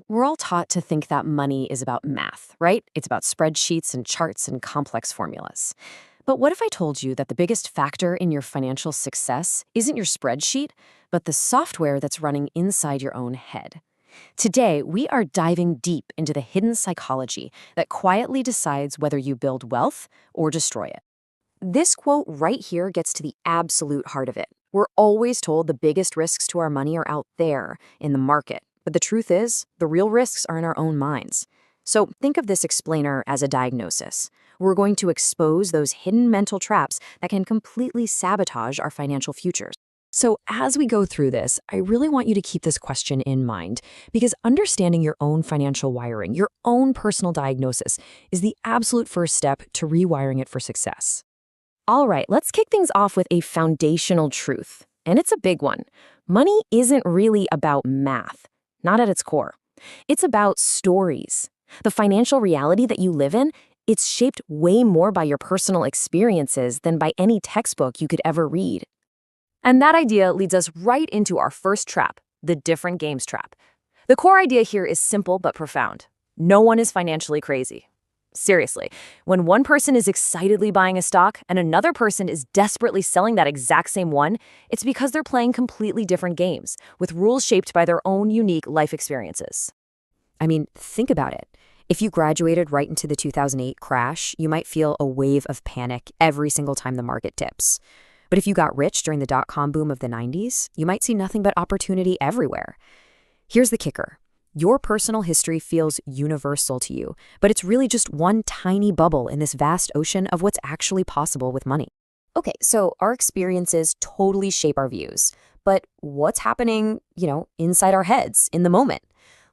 We're all taught to think that money is about math, right? It's about spreadsheets and charts and complex formulas. But what if I told you that the biggest factor in your financial success isn't your spreadsheet, but the software that's running inside your own head? Today, we are diving deep into the hidden psychology that quietly decides whether you build wealth or destroy it. This quote right here gets to the absolute heart of it. We're always told the biggest risks to our money are out there in the market. But the truth is, the real risks are in our own minds. So think of this explainer as a diagnosis. We're going to expose those hidden mental traps that can completely sabotage our financial futures. So as we go through this, I really want you to keep this question in mind, because understanding your own financial wiring, your own personal diagnosis, is the absolute first step to rewiring it for success. All right, let's kick things off with a foundational truth, and it's a big one. Money isn't really about math, not at its core. It's about stories. The financial reality that you live in, it's shaped way more by your personal experiences than by any textbook you could ever read. And that idea leads us right into our first trap, the different games trap. The core idea here is simple but profound. No one is financially crazy. Seriously, when one person is excitedly buying a stock and another person is desperately selling that exact same one, it's because they're playing completely different games, with rules shaped by their own unique life experiences. I mean, think about it. If you graduated right into the 2008 crash, you might feel a wave of panic every single time the market dips. But if you got rich during the dot-com boom of the 90s, you might see nothing but opportunity everywhere. Here's the kicker. Your personal history feels universal to you, but it's really just one tiny bubble in this vast ocean of what's actually possible with money. Okay, so our experiences totally shape our views, but what's happening, inside our heads in the moment?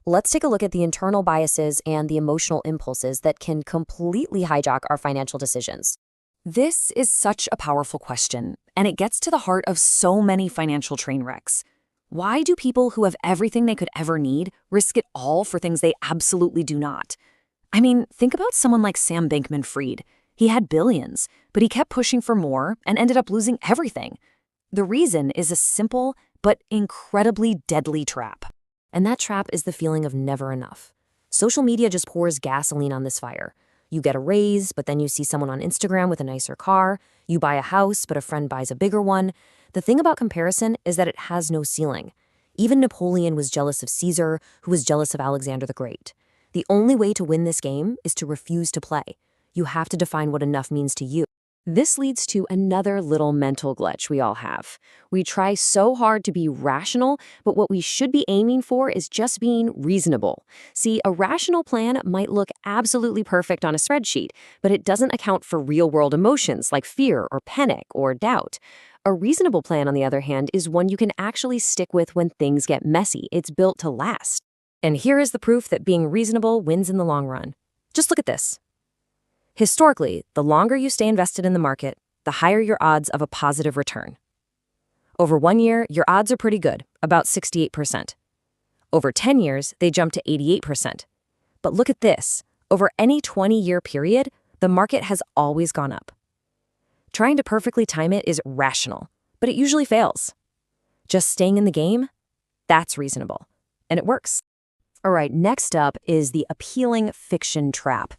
Let's take a look at the internal biases and the emotional impulses that can completely hijack our financial decisions. This is such a powerful question, and it gets to the heart of so many financial train wrecks. Why do people who have everything they could ever need risk it all for things they absolutely do not? I mean, think about someone like Sam Bankman-Fried. He had billions, but he kept pushing for more and ended up losing everything. The reason is a simple but incredibly deadly trap. And that trap is the feeling of never enough. Social media just pours gasoline on this fire. You get a raise, but then you see someone on Instagram with a nicer car. You buy a house, but a friend buys a bigger one. The thing about comparison is that it has no ceiling. Even Napoleon was jealous of Caesar, who was jealous of Alexander the Great. The only way to win this game is to refuse to play. You have to define what enough means to you. This leads to another little mental glitch we all have. We try so hard to be rational, but what we should be aiming for is just being reasonable. See, a rational plan might look absolutely perfect on a spreadsheet, but it doesn't account for real-world emotions like fear or panic or doubt. A reasonable plan, on the other hand, is one you can actually stick with when things get messy. It's built to last. And here is the proof that being reasonable wins in the long run. Just look at this. Historically, the longer you stay invested in the market, the higher your odds of a positive return. Over 1 year, your odds are pretty good, about 68%. Over 10 years, they jump to 88%. But look at this. Over any 20-year period, the market has always gone up. Trying to perfectly time it is rational, but it usually fails. Just staying in the game? That's reasonable. And it works. All right, next up is the appealing fiction trap.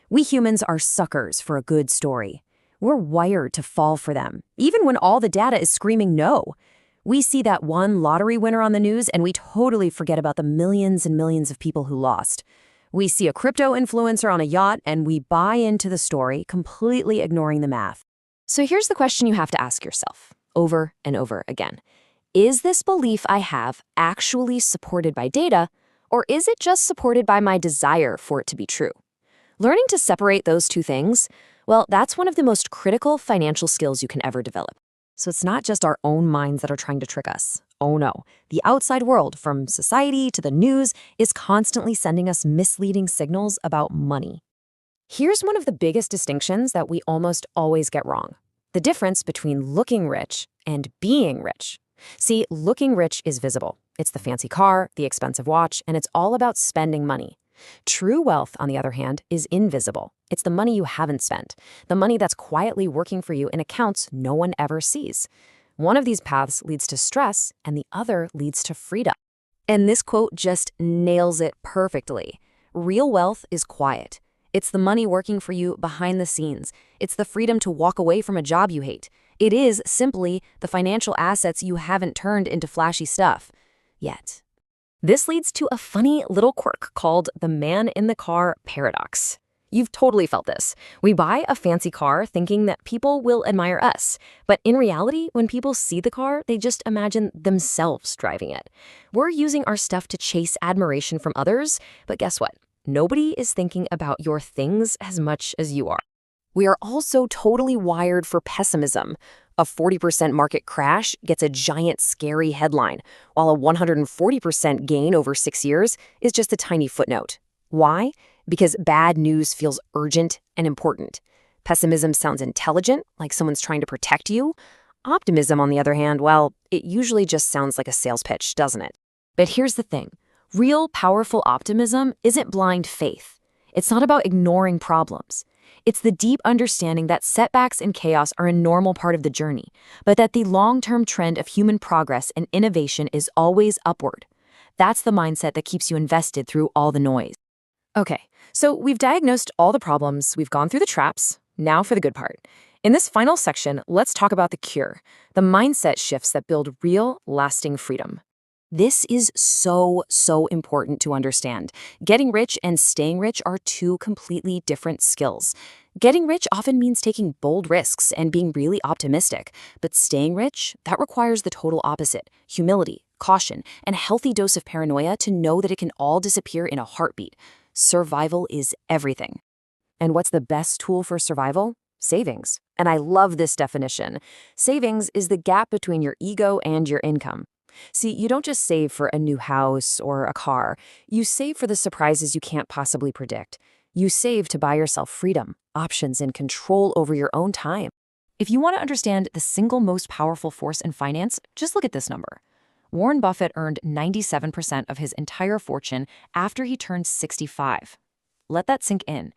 We humans are suckers for a good story. We're wired to fall for them, even when all the data is screaming no. We see that one lottery winner on the news and we totally forget about the millions and millions of people who lost. We see a crypto influencer on a yacht and we buy into the story, completely ignoring the math. So here's the question you have to ask yourself, over and over again. Is this belief I have actually supported by data, or is it just supported by my desire for it to be true? Learning to separate those two things, well, that's one of the most critical financial skills you can ever develop. So it's not just our own minds that are trying to trick us. Oh no, the outside world, from society to the news, is constantly sending us misleading signals about money. Here's one of the biggest distinctions that we almost always get wrong. The difference between looking rich and being rich. See, looking rich is visible. It's the fancy car, the expensive watch, and it's all about spending money. True wealth, on the other hand, is invisible. It's the money you haven't spent, the money that's quietly working for you in accounts no one ever sees. One of these paths leads to stress, and the other leads to freedom. And this quote just nails it perfectly. Real wealth is quiet. It's the money working for you behind the scenes. It's the freedom to walk away from a job you hate. It is simply the financial assets you haven't turned into flashy stuff yet. This leads to a funny little quirk called the man in the car paradox. You've totally felt this. We buy a fancy car thinking that people will admire us. But in reality, when people see the car, they just imagine themselves driving it. We're using our stuff to chase admiration from others, but guess what? Nobody is thinking about your things as much as you are. We are also totally wired for pessimism. A 40% market crash gets a giant scary headline, while a 140% gain over 6 years is just a tiny footnote. Why? Because bad news feels urgent and important. Pessimism sounds intelligent, like someone's trying to protect you. Optimism, on the other hand, well, it usually just sounds like a sales pitch, doesn't it? But here's the thing. Real, powerful optimism isn't blind faith. It's not about ignoring problems. It's the deep understanding that setbacks and chaos are a normal part of the journey, but that the long-term trend of human progress and innovation is always upward. That's the mindset that keeps you invested through all the noise. Okay, so we've diagnosed all the problems, we've gone through the traps. Now for the good part. In this final section, let's talk about the cure, the mindset shifts that build real, lasting freedom. This is so important to understand. Getting rich and staying rich are two completely different skills. Getting rich often means taking bold risks and being really optimistic, but staying rich, that requires the total opposite: humility, caution, and a healthy dose of paranoia to know that it can all disappear in a heartbeat. Survival is everything. And what's the best tool for survival? Savings. And I love this definition. Savings is the gap between your ego and your income. See, you don't just save for a new house or a car. You save for the surprises you can't possibly predict. You save to buy yourself freedom, options, and control over your own time. If you want to understand the single most powerful force in finance, just look at this number. Warren Buffett earned 97% of his entire fortune after he turned 65. Let that sink in.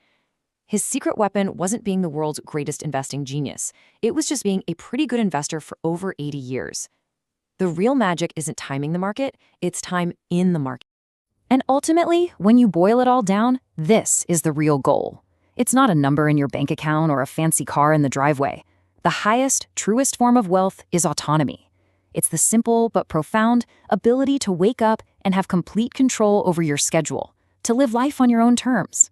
His secret weapon wasn't being the world's greatest investing genius. It was just being a pretty good investor for over 80 years. The real magic isn't timing the market, it's time in the market. And ultimately, when you boil it all down, this is the real goal. It's not a number in your bank account or a fancy car in the driveway. The highest, truest form of wealth is autonomy. It's the simple but profound ability to wake up and have complete control over your schedule, to live life on your own terms.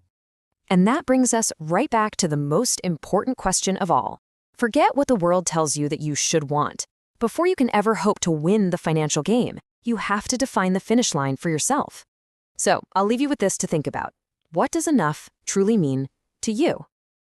And that brings us right back to the most important question of all. Forget what the world tells you that you should want. Before you can ever hope to win the financial game, you have to define the finish line for yourself. So I'll leave you with this to think about. What does enough truly mean to you?